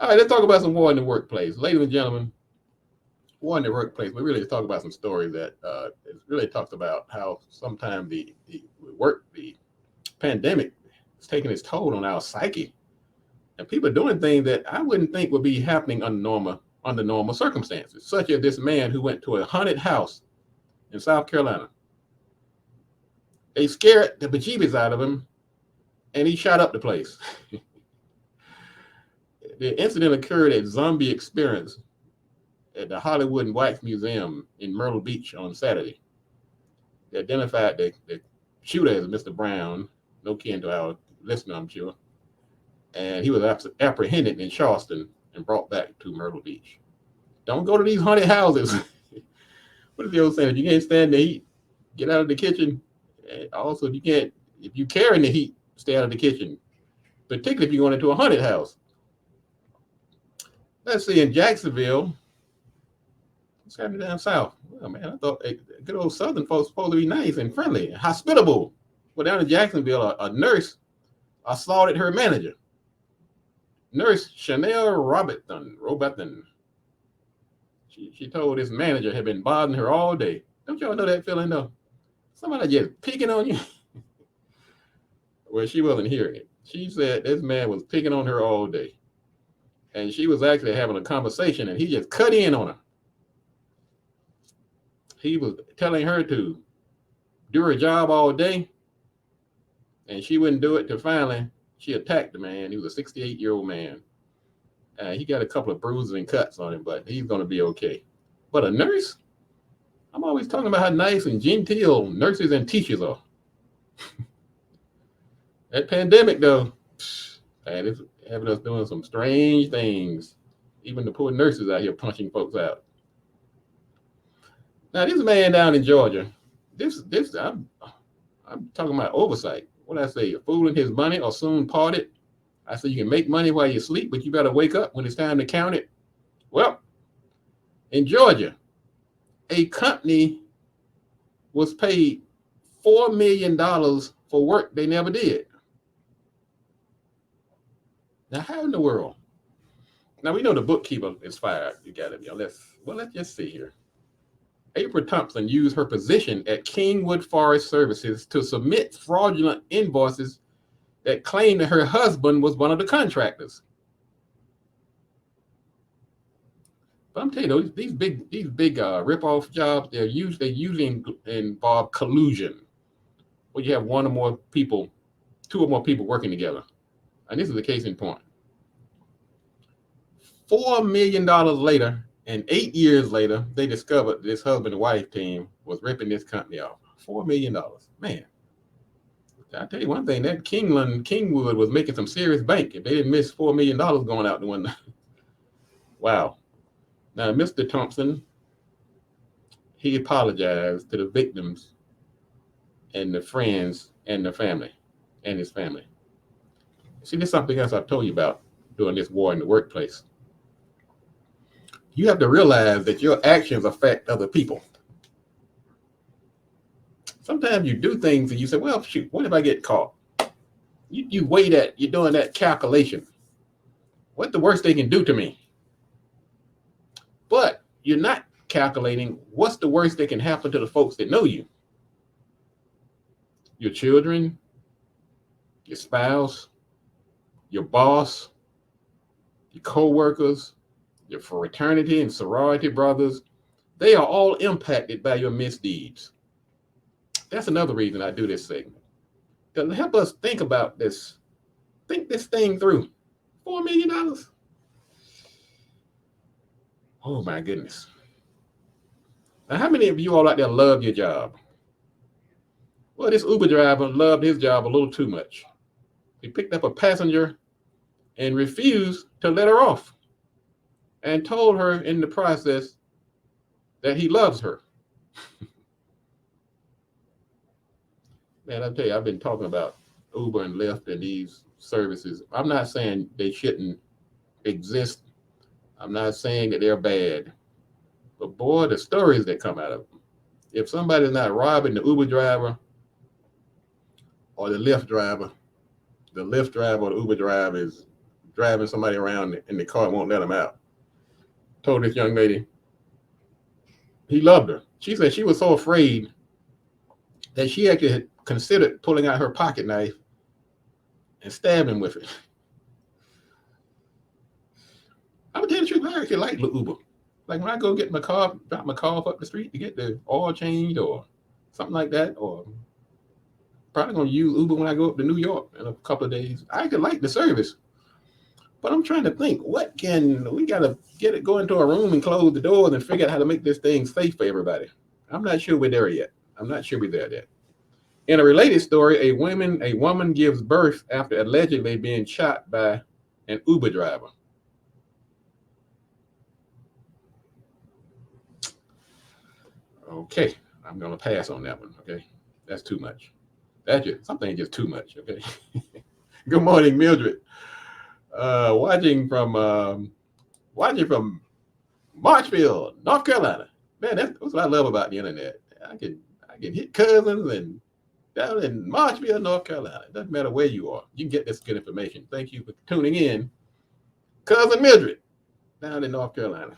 All right, let's talk about some war in the workplace. Ladies and gentlemen, war in the workplace, we really talk about some stories that it really talks about how sometimes the pandemic is taking its toll on our psyche. And people are doing things that I wouldn't think would be happening under normal circumstances, such as this man who went to a haunted house in South Carolina. They scared the bejeebies out of him, and he shot up the place. The incident occurred at Zombie Experience at the Hollywood and Wax Museum in Myrtle Beach on Saturday. They identified the shooter as Mr. Brown, no kin to our listener, I'm sure. And he was apprehended in Charleston and brought back to Myrtle Beach. Don't go to these haunted houses. What is the old saying? If you can't stand the heat, get out of the kitchen. And also, if you carry the heat, stay out of the kitchen, particularly if you're going into a haunted house. Let's see, in Jacksonville, what's happening down south? Well, man, I thought good old Southern folks supposed to be nice and friendly and hospitable. Well, down in Jacksonville, a nurse assaulted her manager. Nurse Chanel Robertson. She told this manager had been bothering her all day. Don't y'all know that feeling though? Somebody just picking on you. Well, she wasn't hearing it. She said this man was picking on her all day. And she was actually having a conversation and he just cut in on her. He was telling her to do her job all day. And she wouldn't do it till finally she attacked the man. He was a 68-year-old man. He got a couple of bruises and cuts on him, but he's going to be okay. But a nurse? I'm always talking about how nice and genteel nurses and teachers are. That pandemic, though, man, it's having us doing some strange things. Even the poor nurses out here punching folks out. Now, this man down in Georgia, I'm talking about oversight. What I say, a fool in his money or soon parted. I say you can make money while you sleep, but you better wake up when it's time to count it. Well, in Georgia, a company was paid $4 million for work they never did. Now, how in the world? Now, we know the bookkeeper is fired. You got it. Let's just see here. April Thompson used her position at Kingwood Forest Services to submit fraudulent invoices that claimed that her husband was one of the contractors. But I'm telling you, these big rip-off jobs, they usually involve collusion, where you have one or more people, two or more people working together. And this is the case in point. $4 million later, and 8 years later, they discovered this husband and wife team was ripping this company off. $4 million. Man, I'll tell you one thing, that Kingwood was making some serious bank if they didn't miss $4 million going out the window. Wow. Now, Mr. Thompson, he apologized to the victims and the friends and the family and his family. See, there's something else I've told you about during this war in the workplace. You have to realize that your actions affect other people. Sometimes you do things and you say, well, shoot, what if I get caught? You weigh that, you're doing that calculation. What's the worst they can do to me? But you're not calculating what's the worst that can happen to the folks that know you. Your children, your spouse, your boss, your co-workers, your fraternity and sorority brothers, they are all impacted by your misdeeds. That's another reason I do this segment. To help us think about this, think this thing through. $4 million? Oh my goodness. Now, how many of you all out there love your job? Well, this Uber driver loved his job a little too much. He picked up a passenger and refused to let her off, and told her in the process that he loves her. Man, I'll tell you, I've been talking about Uber and Lyft and these services. I'm not saying they shouldn't exist. I'm not saying that they're bad. But boy, the stories that come out of them. If somebody's not robbing the Uber driver or the Lyft driver or the Uber driver is driving somebody around in the car and won't let him out. Told this young lady he loved her. She said she was so afraid that she actually had considered pulling out her pocket knife and stabbing him with it. I'm gonna tell you the truth, I actually like Uber. Like when I go get my car, drop my car up the street to get the oil changed or something like that, or probably gonna use Uber when I go up to New York in a couple of days. I could like the service, but I'm trying to think, what can we gotta go into a room and close the doors and figure out how to make this thing safe for everybody. I'm not sure we're there yet. I'm not sure we're there yet. In a related story, a woman gives birth after allegedly being shot by an Uber driver. Okay, I'm gonna pass on that one. Okay, that's too much. That's just something just too much. Okay. Good morning, Mildred. Watching from Marshfield, North Carolina. Man, that's what I love about the internet. I can hit cousins and down in Marshfield, North Carolina. It doesn't matter where you are. You can get this good information. Thank you for tuning in. Cousin Mildred, down in North Carolina.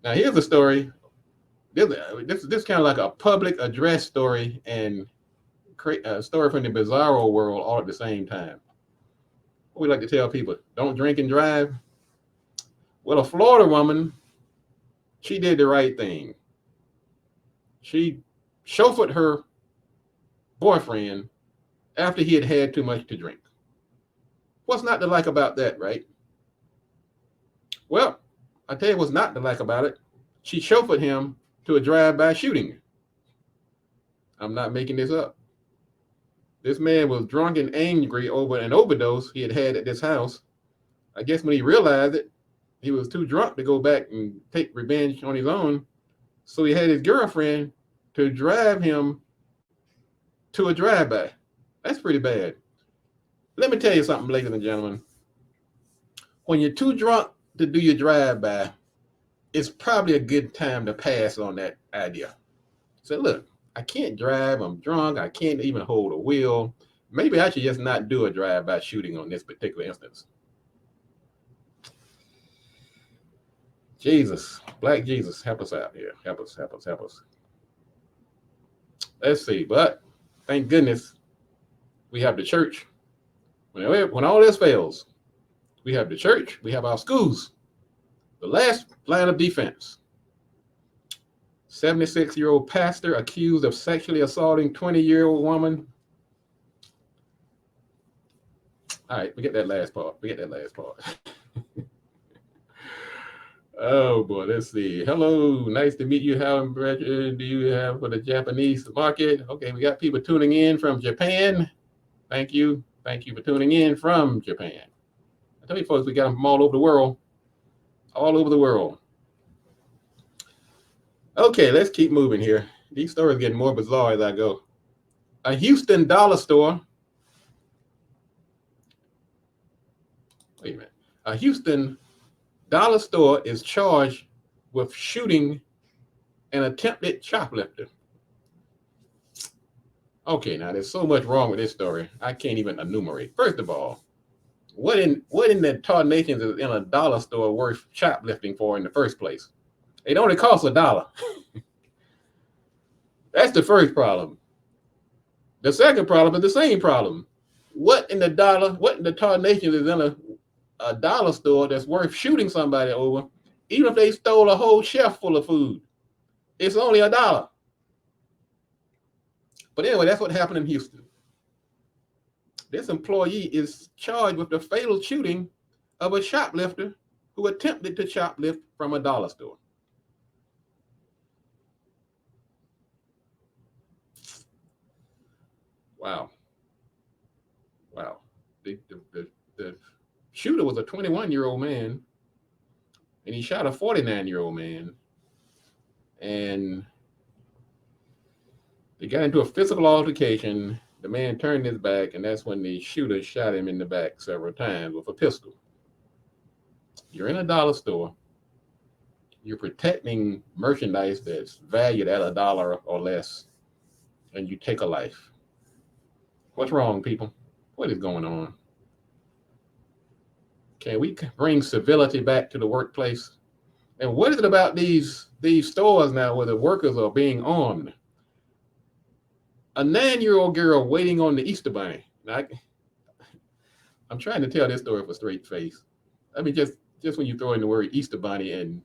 Now, here's a story. This is kind of like a public address story and a story from the bizarro world all at the same time. We like to tell people, don't drink and drive. Well, a Florida woman, she did the right thing. She chauffeured her boyfriend after he had had too much to drink. What's not to like about that, right? Well, I tell you what's not to like about it. She chauffeured him to a drive-by shooting. I'm not making this up. This man was drunk and angry over an overdose he had at this house. I guess when he realized it, he was too drunk to go back and take revenge on his own. So he had his girlfriend to drive him to a drive-by. That's pretty bad. Let me tell you something, ladies and gentlemen. When you're too drunk to do your drive-by, it's probably a good time to pass on that idea. So look, I can't drive, I'm drunk, I can't even hold a wheel. Maybe I should just not do a drive-by shooting on this particular instance. Jesus, Black Jesus, help us out here. Help us. Let's see, but thank goodness we have the church. When all this fails, we have the church, we have our schools. The last line of defense. 76-year-old pastor accused of sexually assaulting 20-year-old woman. All right, forget that last part. Oh boy, let's see. Hello, nice to meet you. How impressive do you have for the Japanese market? Okay, we got people tuning in from Japan. Thank you for tuning in from Japan. I tell you folks, we got them from all over the world. Okay, let's keep moving here. These stories are getting more bizarre as I go. A Houston dollar store. Wait a minute. A Houston dollar store is charged with shooting an attempted shoplifter. Okay, now there's so much wrong with this story. I can't even enumerate. First of all, what in the tarnations is in a dollar store worth shoplifting for in the first place? It only costs $1. That's the first problem. The second problem is the same problem. What in the tarnations is in a dollar store that's worth shooting somebody over, even if they stole a whole shelf full of food? It's only $1. But anyway, that's what happened in Houston. This employee is charged with the fatal shooting of a shoplifter who attempted to shoplift from a dollar store. Wow. The shooter was a 21-year-old man, and he shot a 49-year-old man, and they got into a physical altercation. The man turned his back, and that's when the shooter shot him in the back several times with a pistol. You're in a dollar store. You're protecting merchandise that's valued at $1 or less, and you take a life. What's wrong, people? What is going on? Can we bring civility back to the workplace? And what is it about these stores now where the workers are being armed? A 9-year-old girl waiting on the Easter Bunny. Now, I'm trying to tell this story with a straight face. I mean, just when you throw in the word Easter Bunny, and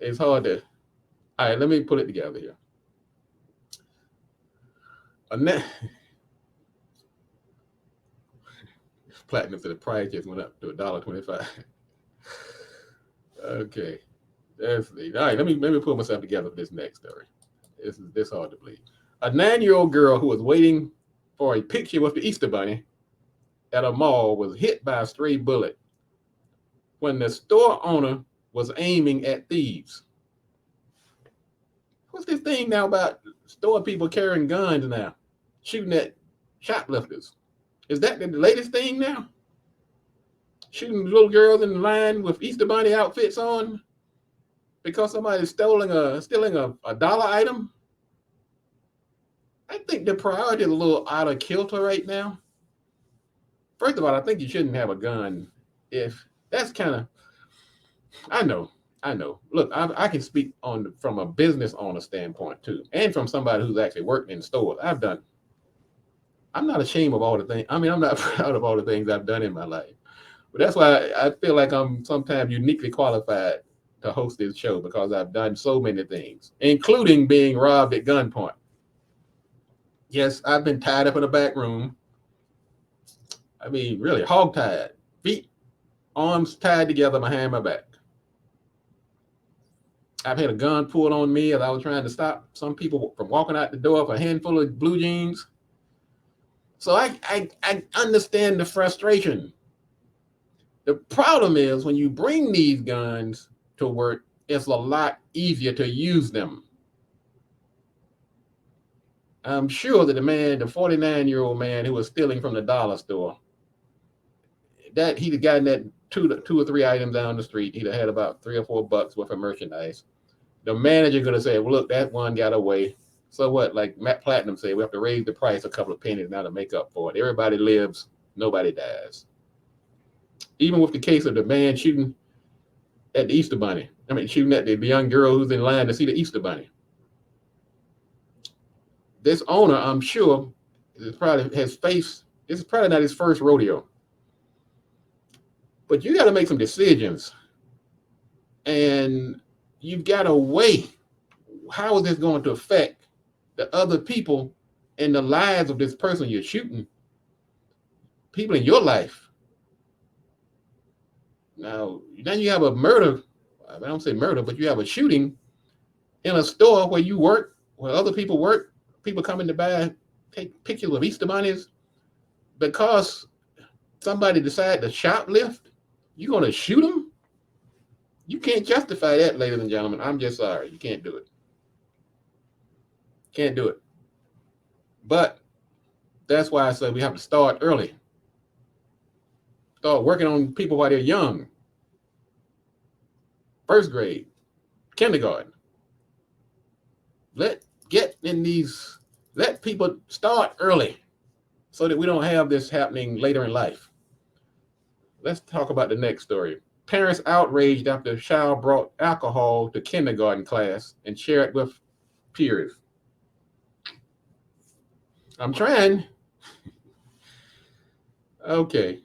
it's hard to. All right, let me put it together here. Platinum to the price just went up to $1.25. Okay, that's the. All right, let me put myself together for this next story. This hard to believe. A 9-year-old girl who was waiting for a picture with the Easter Bunny at a mall was hit by a stray bullet when the store owner was aiming at thieves. What's this thing now about store people carrying guns now, shooting at shoplifters? Is that the latest thing now? Shooting little girls in line with Easter Bunny outfits on because somebody's stealing a dollar item? I think the priority is a little out of kilter right now. First of all, I think you shouldn't have a gun if that's kind of, I know. Look, I can speak from a business owner standpoint too, and from somebody who's actually worked in stores. I'm not ashamed of all the things. I mean, I'm not proud of all the things I've done in my life. But that's why I feel like I'm sometimes uniquely qualified to host this show, because I've done so many things, including being robbed at gunpoint. Yes, I've been tied up in a back room. I mean, really hog-tied, feet, arms tied together behind my back. I've had a gun pulled on me as I was trying to stop some people from walking out the door for a handful of blue jeans. So I understand the frustration. The problem is when you bring these guns to work, it's a lot easier to use them. I'm sure that the 49-year-old man who was stealing from the dollar store, that he'd have gotten that two or three items down the street. He'd have had about $3 or $4 worth of merchandise. The manager could have said, well, look, that one got away. So what? Like Matt Platinum said, we have to raise the price a couple of pennies now to make up for it. Everybody lives, nobody dies. Even with the case of the man shooting at the Easter Bunny. I mean, shooting at the young girl who's in line to see the Easter Bunny. This owner, I'm sure, this is probably not his first rodeo. But you got to make some decisions. And you've got to weigh, how is this going to affect the other people and the lives of this person you're shooting? People in your life. Now you have a murder. I don't say murder, but you have a shooting in a store where you work, where other people work. People coming to take pictures of Easter bunnies because somebody decided to shoplift. You're going to shoot them? You can't justify that, ladies and gentlemen. I'm just sorry. You can't do it. Can't do it. But that's why I say we have to start early. Start working on people while they're young. First grade, kindergarten. Let people start early so that we don't have this happening later in life. Let's talk about the next story. Parents outraged after a child brought alcohol to kindergarten class and shared it with peers. I'm trying. Okay.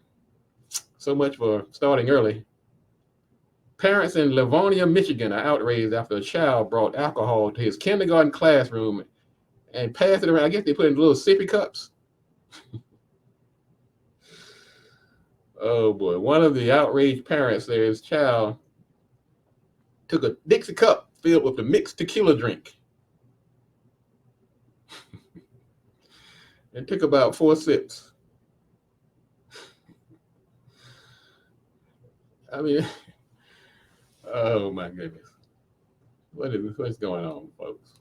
So much for starting early. Parents in Livonia, Michigan are outraged after a child brought alcohol to his kindergarten classroom and passed it around. I guess they put it in little sippy cups. Oh boy. One of the outraged parents there, his child took a Dixie cup filled with a mixed tequila drink and took about 4 sips. I mean, oh my goodness. What's going on, folks?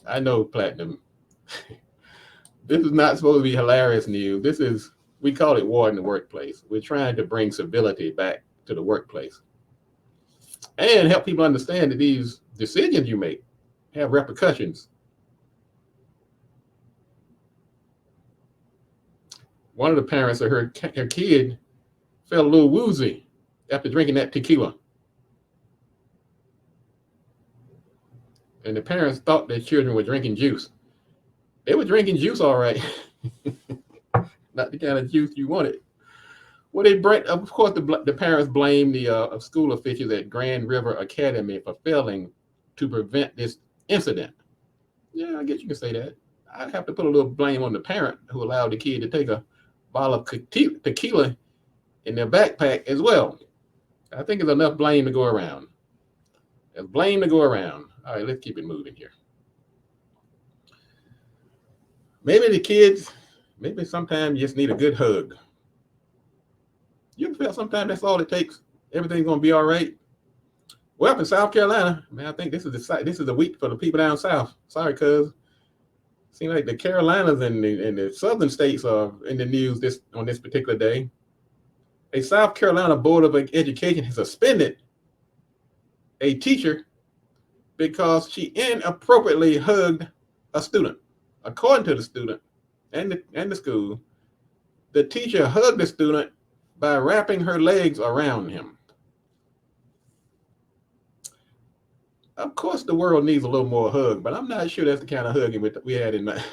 I know, Platinum. This is not supposed to be hilarious news. We call it war in the workplace. We're trying to bring civility back to the workplace and help people understand that these decisions you make have repercussions. One of the parents of her kid felt a little woozy after drinking that tequila. And the parents thought their children were drinking juice. They were drinking juice, all right. Not the kind of juice you wanted. Well, of course, the parents blamed the school officials at Grand River Academy for failing to prevent this incident. Yeah, I guess you can say that. I'd have to put a little blame on the parent who allowed the kid to take a bottle of tequila in their backpack as well. I think there's enough blame to go around. There's blame to go around. All right, let's keep it moving here. Maybe the kids, maybe sometimes you just need a good hug. You ever feel sometimes that's all it takes? Everything's gonna be all right. Well, in South Carolina, man, I think this is a week for the people down south. Sorry, cuz seems like the Carolinas and the southern states are in the news on this particular day. A South Carolina Board of Education has suspended a teacher because she inappropriately hugged a student. According to the student and the school, the teacher hugged the student by wrapping her legs around him. Of course, the world needs a little more hug, but I'm not sure that's the kind of hugging we had in mind.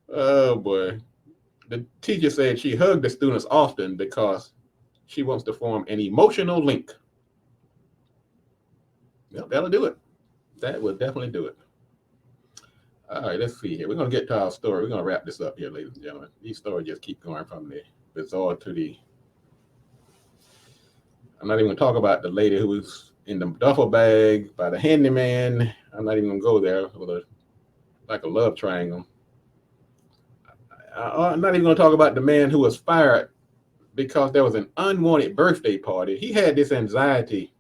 Oh boy. The teacher said she hugged the students often because she wants to form an emotional link. Yep, that'll do it. That will definitely do it. All right, let's see here. We're going to get to our story. We're going to wrap this up here, ladies and gentlemen. These stories just keep going from the bizarre to the... I'm not even going to talk about the lady who was in the duffel bag by the handyman. I'm not even going to go there with like a love triangle. I'm not even going to talk about the man who was fired because there was an unwanted birthday party. He had this anxiety.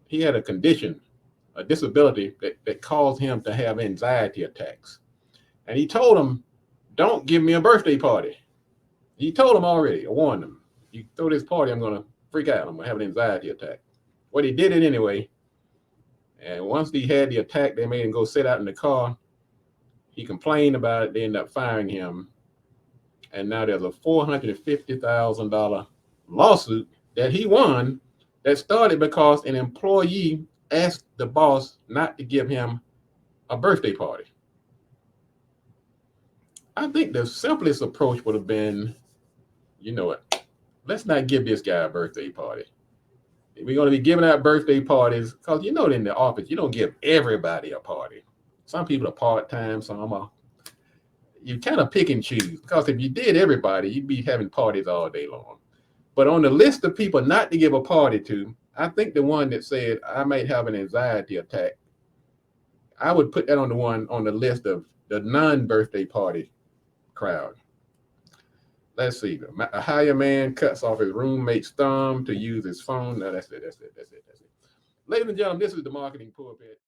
He had a condition, a disability that caused him to have anxiety attacks. And he told him, don't give me a birthday party. He told him already, I warned him. You throw this party, I'm going to freak out. I'm going to have an anxiety attack. Well, he did it anyway. And once he had the attack, they made him go sit out in the car. He complained about it. They ended up firing him. And now there's a $450,000 lawsuit that he won that started because an employee asked the boss not to give him a birthday party. I think the simplest approach would have been, you know what, let's not give this guy a birthday party. We're going to be giving out birthday parties because you know in the office, you don't give everybody a party. Some people are part-time, some are. You kind of pick and choose because if you did everybody, you'd be having parties all day long. But on the list of people not to give a party to, I think the one that said I might have an anxiety attack, I would put that on the one on the list of the non-birthday party crowd. Let's see. A hired man cuts off his roommate's thumb to use his phone. No, that's it. Ladies and gentlemen, this is the Marketing Pulpit.